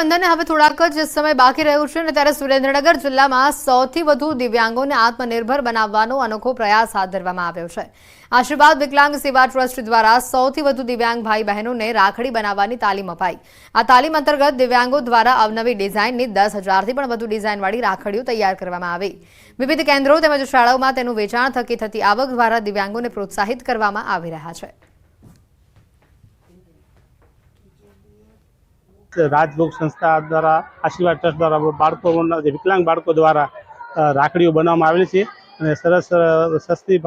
રક્ષાબંધનને હવે થોડાક જ સમય બાકી રહ્યો છે અને ત્યારે સુરેન્દ્રનગર જિલ્લામાં સૌથી વધુ દિવ્યાંગોને આત્મનિર્ભર બનાવવાનો અનોખો પ્રયાસ હાથ ધરવામાં આવ્યો છે। આશીર્વાદ વિકલાંગ સેવા ટ્રસ્ટ દ્વારા સૌથી વધુ દિવ્યાંગ ભાઈ બહેનોને રાખડી બનાવવાની તાલીમ અપાઈ। આ તાલીમ અંતર્ગત દિવ્યાંગો દ્વારા અવનવી ડિઝાઇનની 10,000થી પણ વધુ ડિઝાઇનવાળી રાખડીઓ તૈયાર કરવામાં આવી। વિવિધ કેન્દ્રો તેમજ શાળાઓમાં તેનું વેચાણ થકી થતી આવક દ્વારા દિવ્યાંગોને પ્રોત્સાહિત કરવામાં આવી રહ્યા છે। राजभोग संस्था द्वारा आशीर्वाद ट्रस्ट द्वारा विकलांग बाळको द्वारा राखड़ीओ बनाववामां आवेली छे अने सरस सस्ती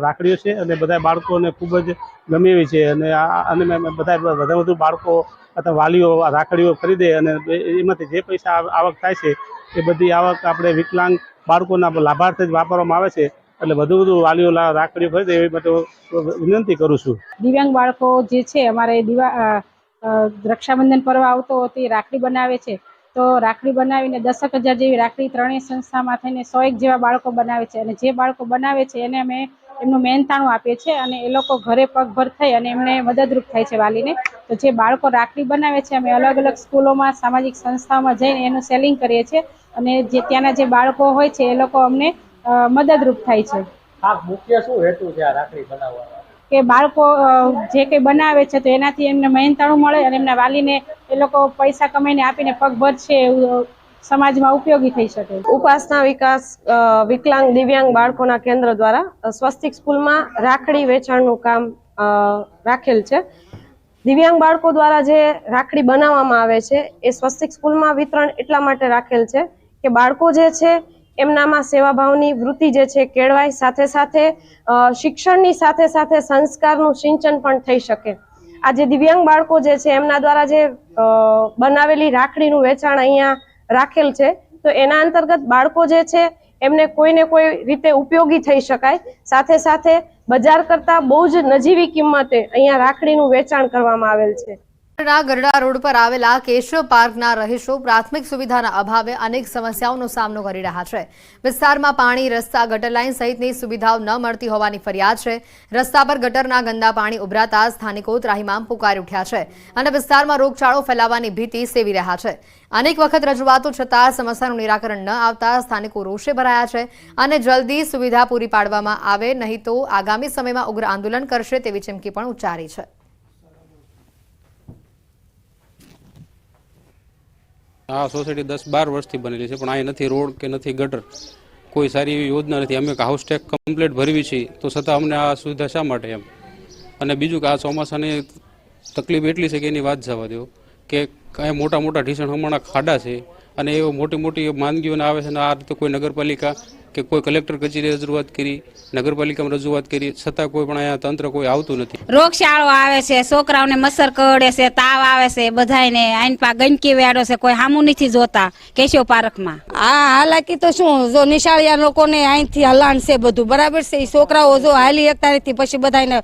राखड़ीओ छे अने बधा बाळकोने खूब ज गमे एवी छे अने बधा वधु बाळको अथवा वालीओ राखड़ीओ खरीदे अने एमांथी जे पैसा आवक थाय छे ए बधी आवक आपणे विकलांग बाळकोना लाभार्थे ज वापरवामां आवे छे એટલે વધુ વાલીઓ રાખડીઓ ખરીદે એવી માટે વિનંતી કરું છું। દિવ્યાંગ બાળકો જે છે અમારે રક્ષાબંધન પર્વ આવતો હોતી રાખડી બનાવે છે તો રાખડી બનાવીને 10,000 જેવી રાખડી ત્રણેય સંસ્થામાં થઈને 101 જેવા બાળકો બનાવે છે અને જે બાળકો બનાવે છે એને અમે એમનું મહેનતાણું આપીએ છીએ અને એ લોકો ઘરે પગભર થઈ અને એમને મદદરૂપ થાય છે વાલીને। તો જે બાળકો રાખડી બનાવે છે અમે અલગ અલગ સ્કૂલોમાં સામાજિક સંસ્થાઓમાં જઈને એનું સેલિંગ કરીએ છીએ અને જે ત્યાંના જે બાળકો હોય છે એ લોકો અમને મદદરૂપ થાય છે। આ મુખ્ય શું હેતુ છે આ રાખડી બનાવવાનો કે બાળકો જે કંઈ બનાવે છે તો એનાથી એમને મહેનતાણું મળે અને એમના વાલીને એ લોકો પૈસા કમાઈને આપીને પગભર છે એવું સમાજમાં ઉપયોગી થઈ શકે। ઉપાસના વિકાસ વિકલાંગ દિવ્યાંગ બાળકોના કેન્દ્ર દ્વારા સ્વસ્તિક સ્કૂલમાં રાખડી વેચાણનું કામ રાખેલ છે। દિવ્યાંગ બાળકો દ્વારા જે રાખડી બનાવવામાં આવે છે એ સ્વસ્તિક સ્કૂલમાં વિતરણ એટલા માટે રાખેલ છે કે બાળકો જે છે એમનામાં સેવાભાવની વૃત્તિ જે છે કેળવાય, સાથે સાથે શિક્ષણની સાથે સાથે સંસ્કારનું સિંચન પણ થઈ શકે। આ જે દિવ્યાંગ બાળકો જે છે એમના દ્વારા જે બનાવેલી રાખડીનું વેચાણ અહીંયા રાખેલ છે તો એના અંતર્ગત બાળકો જે છે એમને કોઈને કોઈ રીતે ઉપયોગી થઈ શકાય, સાથે સાથે બજાર કરતા બહુ જ નજીવી કિંમતે અહીંયા રાખડીનું વેચાણ કરવામાં આવેલ છે। ગરડા રોડ પર આવેલા કેશવ પાર્કના રહીશો પ્રાથમિક સુવિધાના અભાવે અનેક સમસ્યાઓનો સામનો કરી રહ્યા છે। વિસ્તારમાં પાણી, રસ્તા, ગટર લાઇન સહિતની સુવિધાઓ ન મળતી હોવાની ફરિયાદ છે। રસ્તા પર ગટરના ગંદા પાણી ઉભરાતા સ્થાનિકો ત્રાહિમામ પુકારી ઉઠ્યા છે અને વિસ્તારમાં રોગચાળો ફેલાવાની ભીતિ સેવી રહ્યા છે। અનેક વખત રજૂઆતો છતાં સમસ્યાનું નિરાકરણ ન આવતા સ્થાનિકો રોષે ભરાયા છે અને જલ્દી સુવિધા પૂરી પાડવામાં આવે નહીં તો આગામી સમયમાં ઉગ્ર આંદોલન કરશે તેવી ચીમકી પણ ઉચ્ચારી છે। आ सोसायटी 10-12 वर्षथी बनेली है पण आ नहीं रोड के नहीं गटर कोई सारी योजना नहीं। अमे हाउस टेक्स कम्प्लीट भरवी छे तो छतां अमने आ सुविधा शा माटे एम अने बीजुं के आ ચોમાસાની तकलीफ एटली छे के एनी वात जवा दो के कई मोटा मोटा ढीसण हमारा खाडा है अने एवो मोटी मोटी मानगीओने आवे छे। आ रीते कोई नगरपालिका के कोई कलेक्टर कचेरी रजूआत करी, नगरपालिका में रजूआत करी छतां कोई पण आ तंत्र कोई आवतुं नथी। रोगचाळो आवे छे, छोकराओने मच्छर करड़े छे, ताव आवे छे, बधायने आइन पा गंदकी वेड़ो छे, कोई हामू नथी जोता केशव पार्क में। आ हालाकी तो शुं जो निशाळिया लोकोने आइथी हलाण छे बधुं बराबर छे। छोकराओ जो हाली एकता नथी पछी बधायने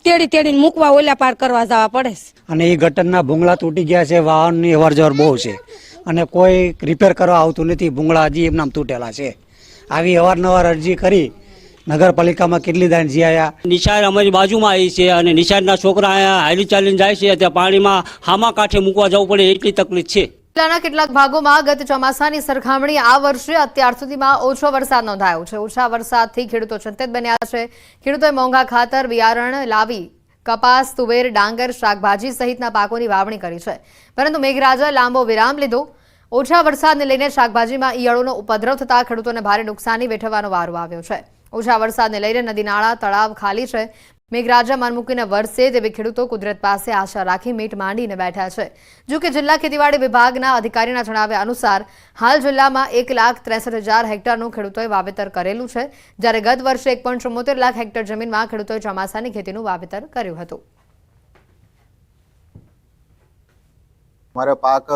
तेड़ी तेड़ीने मूकवा ओल्या पार करवा जवा पड़े छे अने ई गटરના ભૂંગળા તૂટી ગયા છે। વાહનની અવરજવર બહુ છે અને કોઈ રિપેર કરવા આવતું નથી। ભૂંગળા હજી એમનામ તૂટેલા છે। આવી અવારનવાર અરજી કરી નગરપાલિકામાં કેટલી દાન જીયા। નિશાળ અમારી બાજુમાં આવી છે અને નિશાળના છોકરા હાલી ચાલીને જાય છે ત્યાં પાણીમાં હામા કાંઠે મૂકવા જવું પડે એટલી તકલીફ છે। જિલ્લાના કેટલાક ભાગોમાં ગત ચોમાસાની સરખામણી આ વર્ષે અત્યાર સુધીમાં ઓછો વરસાદ નોંધાયો છે। ઓછા વરસાદથી ખેડૂતો ચિંતિત બન્યા છે। ખેડૂતોએ મોંઘા ખાતર, બિયારણ લાવી કપાસ, તુવેર, ડાંગર, શાકભાજી સહિતના પાકોની વાવણી કરી છે, પરંતુ મેઘરાજાએ લાંબો વિરામ લીધો। ઓછા વરસાદને લઈને શાકભાજીમાં ઈયળોનો ઉપદ્રવ થતા ખેડૂતોને ભારે નુકસાની વેઠવાનો વારો આવ્યો છે। ઓછા વરસાદને લઈને નદી, નાળા, તળાવ ખાલી છે। મેઘરાજા મન મૂકીને વરસે તેવી ખેડૂતો કુદરત પાસે આશા રાખી મીટ માંડીને બેઠા છે। જો કે જિલ્લા ખેતીવાડી વિભાગના અધિકારીના જણાવ્યા અનુસાર હાલ જિલ્લામાં 1,63,000 હેક્ટરનું ખેડૂતોએ વાવેતર કરેલું છે, જ્યારે ગત વર્ષે 1.74 લાખ હેક્ટર જમીનમાં ખેડૂતોએ ચોમાસાની ખેતીનું વાવેતર કર્યું હતું। हमारे पाक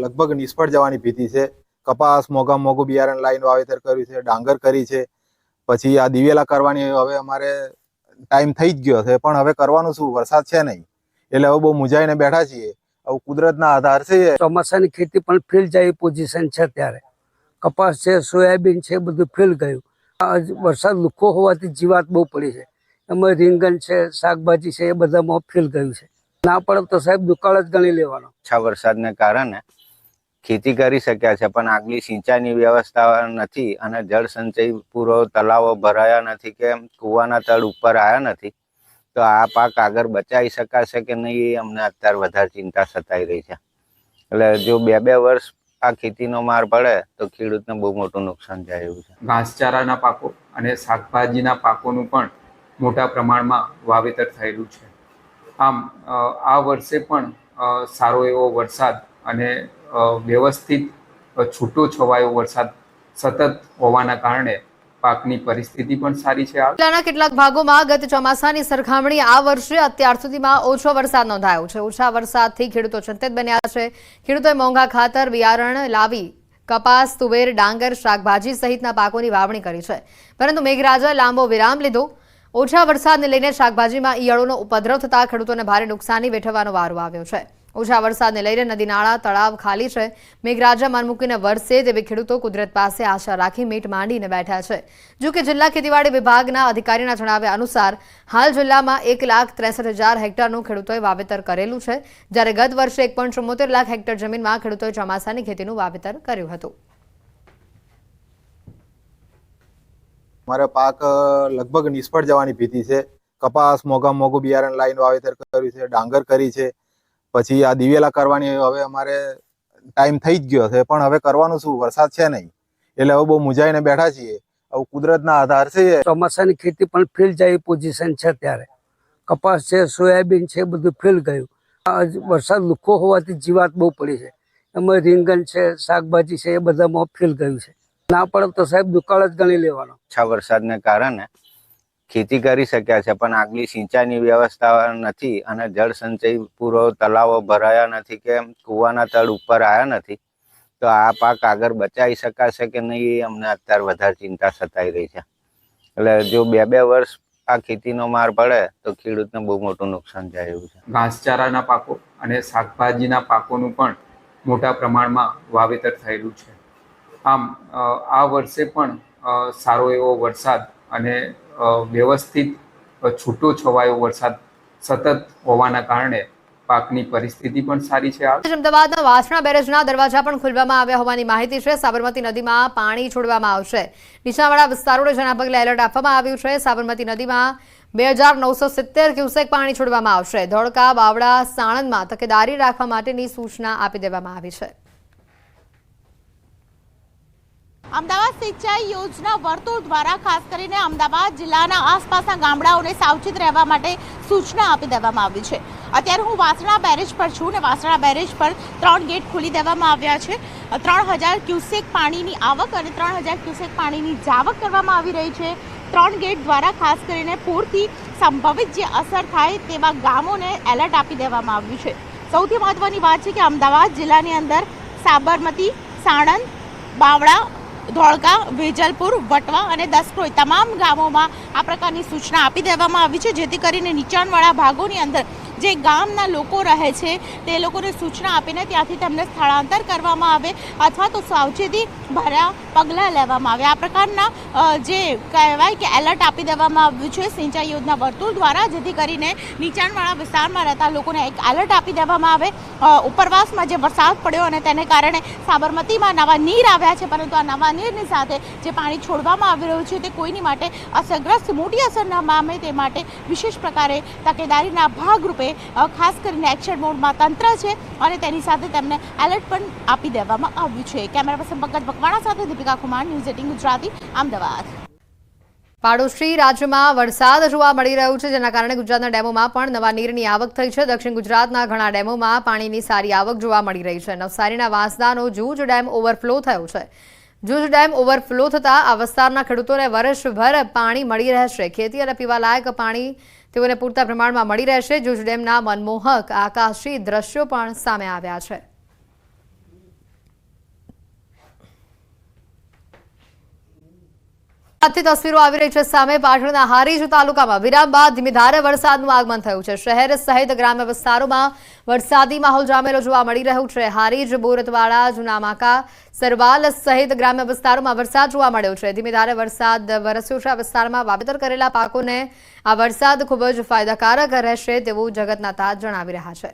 लगभग निष्फળ जवानी भीति है। कपास मोगा मोगू बियारण लाइन वावेतर कर्युं छे, डांगर करी छे, पछी आ दिवेला करवानी हवे अमारे टाइम थई ज गयो छे पण हवे करवानुं शुं, वरसाद छे नहीं એટલે હવે બહુ મૂંઝાઈને બેઠા છીએ। હવે કુદરતના આધાર છે। ચોમાસાની ખેતી પણ ફેલ જાય પોઝિશન છે। ત્યારે કપાસ છે, સોયાબીન છે, બધું ફેલ ગયું। વરસાદ લુખો હોવાથી જીવાત બહુ પડી છે। એમાં રીંગણ છે, શાકભાજી છે, એ બધામાં ફેલ ગયું છે। ના પડે તો સાહેબ દુકાળ જ ગણી લેવાનો. ઓછા વરસાદને કારણે ખેતી કરી શક્યા છે, પણ આગલી સિંચાઈની વ્યવસ્થા નથી અને જળ સંચય પૂરો તળાવો ભરાયા નથી કે કૂવાના તળ ઉપર આવ્યા નથી. તો આ પાક આગળ બચાવી શકાશે કે નહીં એ અમને અત્યારે વધારે ચિંતા સતાઈ રહી છે. એટલે જો 2-2 વર્ષ આ ખેતીનો માર પડે તો ખેડૂતને બહુ મોટું નુકસાન જાય એવું છે. ઘાસચારાના પાકો અને શાકભાજીના પાકોનું પણ મોટા પ્રમાણમાં વાવેતર થયેલું છે. આમ આ વર્ષે પણ સારો એવો વરસાદ અને વ્યવસ્થિત છૂટો છવાયો વરસાદ સતત હોવાના કારણે પાકની પરિસ્થિતિ પણ સારી છે. જિલ્લાના કેટલાક ભાગોમાં ગત ચોમાસાની સરખામણી આ વર્ષે અત્યાર સુધીમાં ઓછો વરસાદ નોંધાયો છે. ઓછા વરસાદથી ખેડૂતો ચિંતિત બન્યા છે. ખેડૂતોએ મોંઘા ખાતર બિયારણ લાવી કપાસ, તુવેર, ડાંગર, શાકભાજી સહિતના પાકોની વાવણી કરી છે. પરંતુ મેઘરાજાએ લાંબો વિરામ લીધો. ઓછા વરસાદને લઈને શાકભાજીમાં ઈયળોનો ઉપદ્રવ થતા ખેડૂતોને ભારે નુકસાની વેઠવાનો વારો આવ્યો છે. ઓછા વરસાદને લઈને નદી નાળા તળાવ ખાલી છે. મેઘરાજા મન મૂકીને વરસે તેવી ખેડૂતો કુદરત પાસે આશા રાખી મીટ માંડીને બેઠા છે. જો કે જિલ્લા ખેતીવાડી વિભાગના અધિકારીના જણાવ્યા અનુસાર હાલ જિલ્લામાં 1,63,000 હેક્ટરનું ખેડૂતોએ વાવેતર કરેલું છે, જ્યારે ગત વર્ષે 1.74 લાખ હેક્ટર જમીનમાં ખેડૂતોએ ચોમાસાની ખેતીનું વાવેતર કર્યું હતું. અમારે પાક લગભગ નિષ્ફળ જવાની ભીતિ છે. કપાસ મોંઘું બિયારણ લાઈન વાવેતર કર્યું છે, ડાંગર કરી છે, પછી આ દિવેલા કરવાની હવે અમારે ટાઈમ થઈ જ ગયો છે, પણ હવે કરવાનું શું, વરસાદ છે નહીં એટલે હવે બહુ મૂંઝાઈને બેઠા છીએ. હવે કુદરતના આધાર છે. ચોમાસાની ખેતી પણ ફેલ જાય પોઝિશન છે. ત્યારે કપાસ છે, સોયાબીન છે, બધું ફેલ ગયું. વરસાદ લુખો હોવાથી જીવાત બહુ પડી છે. એમાં રીંગણ છે, શાકભાજી છે, એ બધામાં ફેલ ગયું છે. ના પડે તો સાહેબ દુકાળ જ ગણી લેવાનો. ઓછા વરસાદને કારણે ખેતી કરી શક્યા છે, પણ આગલી સિંચાઈની વ્યવસ્થા નથી અને જળ સંચય પૂરો તળાવો ભરાયા નથી કે કૂવાના તળ ઉપર આવ્યા નથી. તો આ પાક આગળ બચાવી શકાશે કે નહીં એ અમને અત્યારે વધારે ચિંતા સતાઈ રહી છે. એટલે જો 2-2 વર્ષ આ ખેતીનો માર પડે તો ખેડૂતને બહુ મોટું નુકસાન જાય એવું છે. ઘાસચારાના પાકો અને શાકભાજીના પાકોનું પણ મોટા પ્રમાણમાં વાવેતર થયેલું છે. આમ આ વર્ષે પણ સારો એવો વરસાદ અને વ્યવસ્થિત છૂટો છવાયો વરસાદ સતત હોવાના કારણે પાકની પરિસ્થિતિ પણ સારી છે. અમદાવાદના વાસણા બેરેજના દરવાજા પણ ખોલવામાં આવ્યા હોવાની માહિતી છે. સાબરમતી નદીમાં પાણી છોડવામાં આવશે. નીચાણવાળા વિસ્તારોને જેના પગલે એલર્ટ આપવામાં આવ્યું છે. સાબરમતી નદીમાં 2,970 ક્યુસેક પાણી છોડવામાં આવશે. ધોળકા, બાવળા, સાણંદમાં તકેદારી રાખવા માટેની સૂચના આપી દેવામાં આવી છે. અમદાવાદ સિંચાઈ યોજના વર્તુળ દ્વારા ખાસ કરીને અમદાવાદ જિલ્લાના આસપાસના ગામડાઓને સાવચેત રહેવા માટે સૂચના આપી દેવામાં આવી છે. અત્યારે હું વાસણા બેરેજ પર છું ને વાસણા બેરેજ પર 3 ગેટ ખોલી દેવામાં આવ્યા છે. 3,000 ક્યુસેક પાણીની આવક અને 3,000 ક્યુસેક પાણીની જાવક કરવામાં આવી રહી છે. 3 ગેટ દ્વારા ખાસ કરીને પૂરથી સંભવિત જે અસર થાય તેવા ગામોને એલર્ટ આપી દેવામાં આવ્યું છે. સૌથી મહત્વની વાત છે કે અમદાવાદ જિલ્લાની અંદર સાબરમતી, સાણંદ, બાવળા, ધોળકા, વેજલપુર, વટવા અને દસક્રોઈ તમામ ગામોમાં આ પ્રકારની સૂચના આપી દેવામાં આવી છે, જેથી કરીને નીચાણવાળા ભાગોની અંદર જે ગામના લોકો રહે છે તે લોકોને સૂચના આપીને ત્યાંથી તેમને સ્થળાંતર કરવામાં આવે અથવા તો સાવચેતી ભર્યા પગલાં લેવામાં આવે. આ પ્રકારના જે કહેવાય કે એલર્ટ આપી દેવામાં આવ્યું છે સિંચાઈ યોજના વર્તુળ દ્વારા, જેથી કરીને નીચાણવાળા વિસ્તારમાં રહેતા લોકોને એક એલર્ટ આપી દેવામાં આવે. ઉપરવાસમાં જે વરસાદ પડ્યો અને તેને કારણે સાબરમતીમાં નવા નીર આવ્યા છે, પરંતુ આ નવા નીરની સાથે જે પાણી છોડવામાં આવી રહ્યું છે તે કોઈની માટે અસરગ્રસ્ત મોટી અસર ન પામે તે માટે વિશેષ પ્રકારે તકેદારીના ભાગરૂપે ખાસ કરીને એક્શન મોડમાં તંત્ર છે અને તેની સાથે તેમને એલર્ટ પણ આપી દેવામાં આવ્યું છે. કેમેરા પર્સન પંકજ બકવાણા સાથે દીપિકા કુમાર, ન્યૂઝ 18 ગુજરાતી, અમદાવાદ. પાડોશી રાજ્યમાં વરસાદ જોવા મળી રહ્યો છે, જેના કારણે ગુજરાતના ડેમોમાં પણ નવા નીરની આવક થઈ છે. દક્ષિણ ગુજરાતના ઘણા ડેમોમાં પાણીની સારી આવક જોવા મળી રહી છે. નવસારીના વાંસદાનો જૂજ ડેમ ઓવરફ્લો થયો છે. જૂજ ડેમ ઓવરફ્લો થતાં આ વિસ્તારના ખેડૂતોને વર્ષભર પાણી મળી રહેશે. ખેતી અને પીવાલાયક પાણી તેઓને પૂરતા પ્રમાણમાં મળી રહેશે. જૂજ ડેમના મનમોહક આકાશી દ્રશ્યો પણ સામે આવ્યા છે. થી તસવીરો આવી રહી છે સામે પાટણના હારીજ તાલુકામાં વિરામ બાદ ધીમી ધારે વરસાદનું આગમન થયું છે। શહેર સહિત ગ્રામ્ય વિસ્તારોમાં વરસાદી માહોલ જામેલો જોવા મળી રહ્યો છે। હારીજ, બોરતવાડા, જુનામાકા, સરવાલ સહિત ગ્રામ્ય વિસ્તારોમાં વરસાદ જોવા મળ્યો છે। ધીમી ધારે વરસાદ વરસ્યો છે। આ વિસ્તારમાં વાવેતર કરેલા પાકોને આ વરસાદ ખૂબ જ ફાયદાકારક રહેશે તેવું જગતના તાજ જણાવી રહ્યા છે।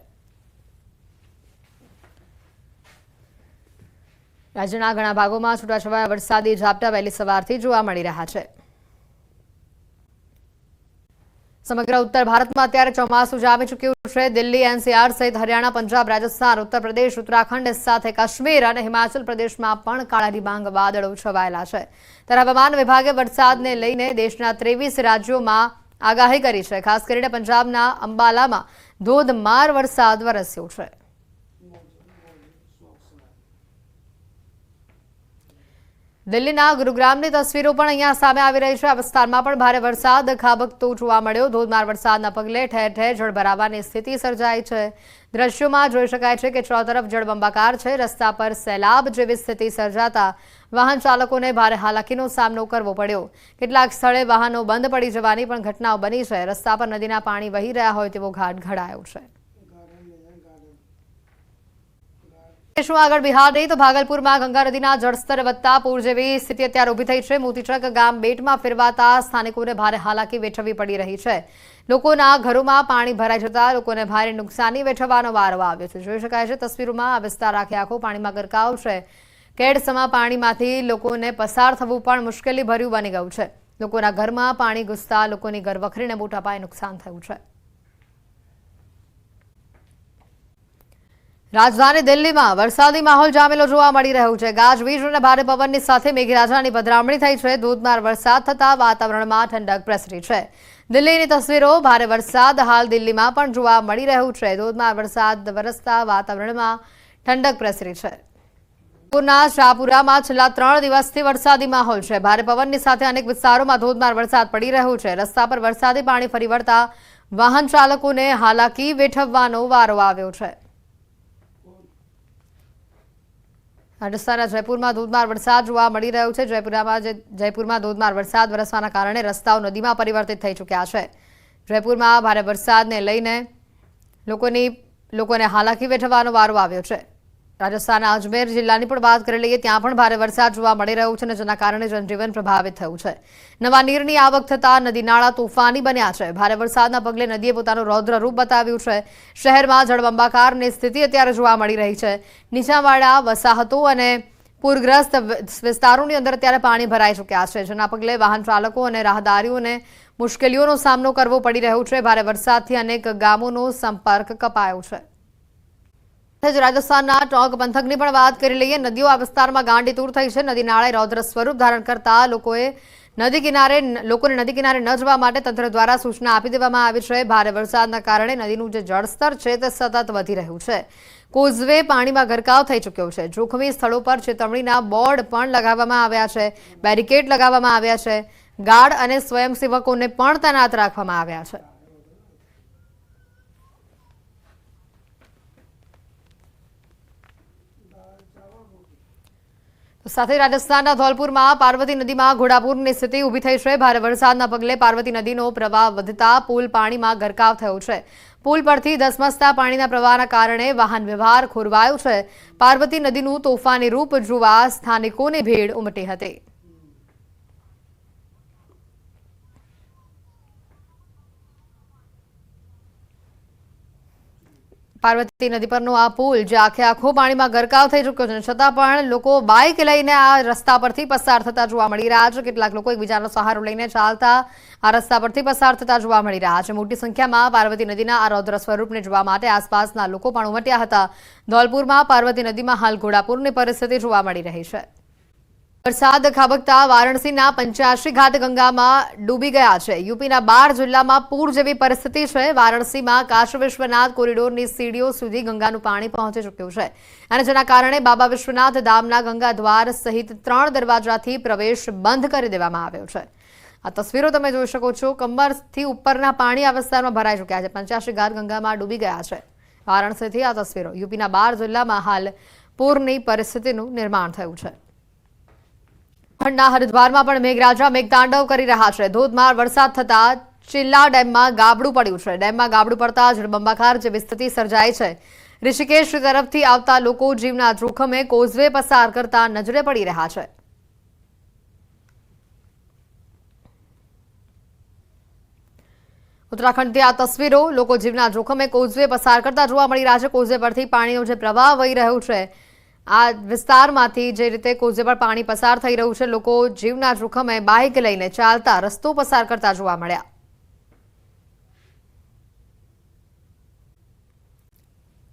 રાજ્યના ઘણા ભાગોમાં છૂટાછવાયા વરસાદી ઝાપટા વહેલી સવારથી જોવા મળી રહ્યા છે। સમગ્ર ઉત્તર ભારતમાં અત્યારે ચોમાસું જામી ચૂક્યું છે। દિલ્હી, એનસીઆર સહિત હરિયાણા, પંજાબ, રાજસ્થાન, ઉત્તર પ્રદેશ, ઉત્તરાખંડ સાથે કાશ્મીર અને હિમાચલ પ્રદેશમાં પણ કાળા ડિબાંગ વાદળો છવાયેલા છે। ત્યારે હવામાન વિભાગે વરસાદને લઈને દેશના 23 રાજ્યોમાં આગાહી કરી છે। ખાસ કરીને પંજાબના અંબાલામાં ધોધમાર વરસાદ વરસ્યો છે। દિલ્હીના ગુરુગ્રામની તસવીરો પણ અહીંયા સામે આવી રહી છે। આ વિસ્તારમાં પણ ભારે વરસાદ ખાબકતો જોવા મળ્યો। ધોધમાર વરસાદના પગલે ઠેર ઠેર જળભરાવાની સ્થિતિ સર્જાઈ છે। દ્રશ્યોમાં જોઈ શકાય છે કે ચોતરફ જળબંબાકાર છે। રસ્તા પર સૈલાબ જેવી સ્થિતિ સર્જાતા વાહન ચાલકોને ભારે હાલાકીનો સામનો કરવો પડ્યો। કેટલાક સ્થળે વાહનો બંધ પડી જવાની પણ ઘટનાઓ બની છે। રસ્તા પર નદીના પાણી વહી રહ્યા હોય તેવો ઘાટ ઘડાયો છે। આગળ બિહારની તો ભાગલપુરમાં ગંગા નદીના જળસ્તર વધતા પૂર જેવી સ્થિતિ અત્યારે ઊભી થઈ છે। મોતીચક ગામ બેટમાં ફેરવાતા સ્થાનિકોને ભારે હાલાકી વેઠવવી પડી રહી છે। લોકોના ઘરોમાં પાણી ભરાઈ જતા લોકોને ભારે નુકસાની વેઠવવાનો વારો આવ્યો છે। જોઈ શકાય છે તસવીરોમાં આ વિસ્તાર આખે આખો પાણીમાં ગરકાવ છે। કેડસમા પાણીમાંથી લોકોને પસાર થવું પણ મુશ્કેલી ભર્યું બની ગયું છે। લોકોના ઘરમાં પાણી ઘૂસતા લોકોની ઘરવખરીને મોટા પાયે નુકસાન થયું છે। રાજધાની દિલ્હીમાં વરસાદી માહોલ જામેલો જોવા મળી રહ્યો છે। ગાજવીજ અને ભારે પવનની સાથે મેઘરાજાની પધરામણી થઈ છે। ધોધમાર વરસાદ થતા વાતાવરણમાં ઠંડક પ્રસરી છે। દિલ્હીની તસવીરો ભારે વરસાદ હાલ દિલ્હીમાં પણ જોવા મળી રહ્યું છે। ધોધમાર વરસાદ વરસતા વાતાવરણમાં ઠંડક પ્રસરી છે। પૂરના શાહપુરામાં છેલ્લા 3 દિવસથી વરસાદી માહોલ છે। ભારે પવનની સાથે અનેક વિસ્તારોમાં ધોધમાર વરસાદ પડી રહ્યો છે। રસ્તા પર વરસાદી પાણી ફરી વળતા વાહન ચાલકોને હાલાકી વેઠવવાનો વારો આવ્યો છે। રાજસ્થાનના જયપુરમાં ધોધમાર વરસાદ જોવા મળી રહ્યો છે। જયપુરમાં ધોધમાર વરસાદ વરસવાના કારણે રસ્તાઓ નદીમાં પરિવર્તિત થઈ ચૂક્યા છે। જયપુરમાં ભારે વરસાદને લઈને લોકોને હાલાકી વેઠવવાનો વારો આવ્યો છે। રાજસ્થાનના અજમેર જિલ્લાની પણ વાત કરી લઈએ, ત્યાં પણ ભારે વરસાદ જોવા મળી રહ્યો છે અને જેના કારણે જનજીવન પ્રભાવિત થયું છે। નવા નીરની આવક થતાં નદી નાળા તોફાની બન્યા છે। ભારે વરસાદના પગલે નદીએ પોતાનું રૌદ્ર રૂપ બતાવ્યું છે। શહેરમાં જળબંબાકારની સ્થિતિ અત્યારે જોવા મળી રહી છે। નીચાણવાળા વસાહતો અને પૂરગ્રસ્ત વિસ્તારોની અંદર અત્યારે પાણી ભરાઈ ચૂક્યા છે, જેના પગલે વાહન ચાલકો અને રાહદારીઓને મુશ્કેલીઓનો સામનો કરવો પડી રહ્યો છે। ભારે વરસાદથી અનેક ગામોનો સંપર્ક કપાયો છે। રાજસ્થાનના ટોંક પંથકની પણ વાત કરી લઈએ। નદીઓ આ વિસ્તારમાં ગાંડીતૂર થઈ છે। નદી નાળાએ રૌદ્ર સ્વરૂપ ધારણ કરતા લોકોને નદી કિનારે ન જવા માટે તંત્ર દ્વારા સૂચના આપી દેવામાં આવી છે। ભારે વરસાદના કારણે નદીનું જે જળસ્તર છે તે સતત વધી રહ્યું છે। કોઝવે પાણીમાં ગરકાવ થઈ ચૂક્યો છે। જોખમી સ્થળો પર ચેતવણીના બોર્ડ પણ લગાવવામાં આવ્યા છે। બેરિકેડ લગાવવામાં આવ્યા છે। ગાર્ડ અને સ્વયંસેવકોને પણ તૈનાત રાખવામાં આવ્યા છે। સાથે રાજસ્થાનના ધોલપુરમાં પાર્વતી નદીમાં ઘોડાપૂરની સ્થિતિ ઊભી થઈ છે। ભારે વરસાદના પગલે પાર્વતી નદીનો પ્રવાહ વધતા પુલ પાણીમાં ગરકાવ થયો છે। પુલ પરથી ધસમસતા પાણીના પ્રવાહના કારણે વાહન વ્યવહાર ખોરવાયો છે। પાર્વતી નદીનું તોફાની રૂપ જોવા સ્થાનિકોની ભીડ ઉમટી હતી। પાર્વતી નદી પરનો આ પુલ જે આખે આખો પાણીમાં ગરકાવ થઈ ચૂક્યો છે, છતાં પણ લોકો બાઇક લઈને આ રસ્તા પરથી પસાર થતા જોવા મળી રહ્યા છે। કેટલાક લોકો એકબીજાનો સહારો લઈને ચાલતા આ રસ્તા પરથી પસાર થતા જોવા મળી રહ્યા છે। મોટી સંખ્યામાં પાર્વતી નદીના આ રૌદ્ર સ્વરૂપને જોવા માટે આસપાસના લોકો પણ ઉમટ્યા હતા। ધોલપુરમાં પાર્વતી નદીમાં હાલ ઘોડાપૂરની પરિસ્થિતિ જોવા મળી રહી છે। વરસાદ ખાબકતા વારાણસીના 85 ઘાટ ગંગામાં ડૂબી ગયા છે। યુપીના 12 જિલ્લામાં પૂર જેવી પરિસ્થિતિ છે। વારાણસીમાં કાશી વિશ્વનાથ કોરિડોરની સીડીઓ સુધી ગંગાનું પાણી પહોંચી ચૂક્યું છે અને જેના કારણે બાબા વિશ્વનાથ ધામના ગંગા દ્વાર સહિત 3 દરવાજાથી પ્રવેશ બંધ કરી દેવામાં આવ્યો છે। આ તસવીરો તમે જોઈ શકો છો। કમરથી ઉપરના પાણી આ વિસ્તારમાં ભરાઈ ચૂક્યા છે। 85 ઘાટ ગંગામાં ડૂબી ગયા છે। વારાણસીથી આ તસવીરો। યુપીના 12 જિલ્લામાં હાલ પૂરની પરિસ્થિતિનું નિર્માણ થયું છે। ઉત્તરાખંડના હરિદ્વારમાં પણ મેઘરાજા મેઘતાંડવ કરી રહ્યા છે. ધોધમાર વરસાદ થતા ચિલ્લા ડેમમાં ગાબડું પડ્યું છે. ડેમમાં ગાબડું પડતા જળબંબાકાર જેવી સ્થિતિ સર્જાઈ છે. ઋષિકેશ તરફથી આવતા લોકો જીવના જોખમે કોઝવે પસાર કરતા નજરે પડી રહ્યા છે. ઉત્તરાખંડથી આ તસવીરો લોકો જીવના જોખમે કોઝવે પસાર કરતા જોવા મળી રહ્યા છે. કોઝવે પરથી પાણીનો જે પ્રવાહ વહી રહ્યો છે, આ વિસ્તારમાંથી જે રીતે કોઝવે પર પાણી પસાર થઈ રહ્યું છે, લોકો જીવના જોખમે બાઇક લઈને ચાલતા રસ્તો પસાર કરતા જોવા મળ્યા.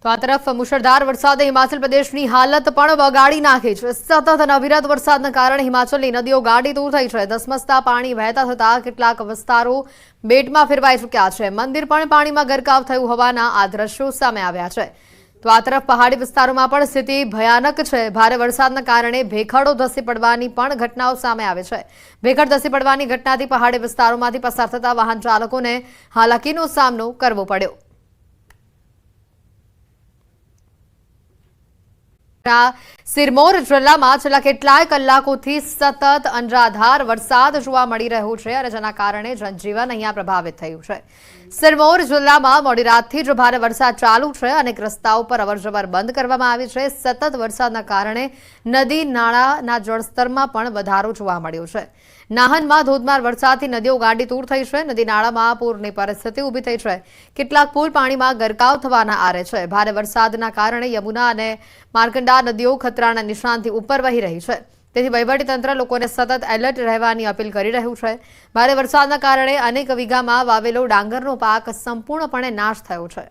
તો આ તરફ મુશળધાર વરસાદે હિમાચલ પ્રદેશની હાલત પણ બગાડી નાખી છે. સતત અને અવિરત વરસાદના કારણે હિમાચલની નદીઓ ગાંડીતૂર થઈ છે. ધસમસતા પાણી વહેતા થતા કેટલાક વિસ્તારો બેટમાં ફેરવાઈ ચૂક્યા છે. મંદિર પણ પાણીમાં ગરકાવ થયું હોવાના આ દ્રશ્યો સામે આવ્યા છે. તો આ તરફ પહાડી વિસ્તારોમાં પણ સ્થિતિ ભયાનક છે. ભારે વરસાદના કારણે ભેખડો ધસી પડવાની પણ ઘટનાઓ સામે આવે છે. ભેખડ ધસી પડવાની ઘટનાથી પહાડી વિસ્તારોમાંથી પસાર થતા વાહન ચાલકોને હાલાકીનો સામનો કરવો પડ્યો. સિરમૌર જિલ્લામાં છેલ્લા કેટલાય કલાકોથી સતત અનરાધાર વરસાદ જોવા મળી રહ્યો છે અને જેના કારણે જનજીવન અહીંયા પ્રભાવિત થયું છે. સિરમૌર જિલ્લામાં મોડી રાતથી જ ભારે વરસાદ ચાલુ છે. અનેક રસ્તાઓ પર અવરજવર બંધ કરવામાં આવી છે. સતત વરસાદના કારણે નદી નાળાના જળસ્તરમાં પણ વધારો જોવા મળ્યો છે. નાહનમાં ધોધમાર વરસાદથી નદીઓ ગાંડીતૂર થઈ છે. નદી નાળામાં પૂરની પરિસ્થિતિ ઊભી થઈ છે. કેટલાક પુલ પાણીમાં ગરકાવ થવાના આરે છે. ભારે વરસાદના કારણે યમુના અને માર્કંડા નદીઓ ખતરાના નિશાનથી ઉપર વહી રહી છે. તેથી વહીવટીતંત્ર લોકોને સતત એલર્ટ રહેવાની અપીલ કરી રહ્યું છે. ભારે વરસાદના કારણે અનેક વીઘામાં વાવેલો ડાંગરનો પાક સંપૂર્ણપણે નાશ થયો છે.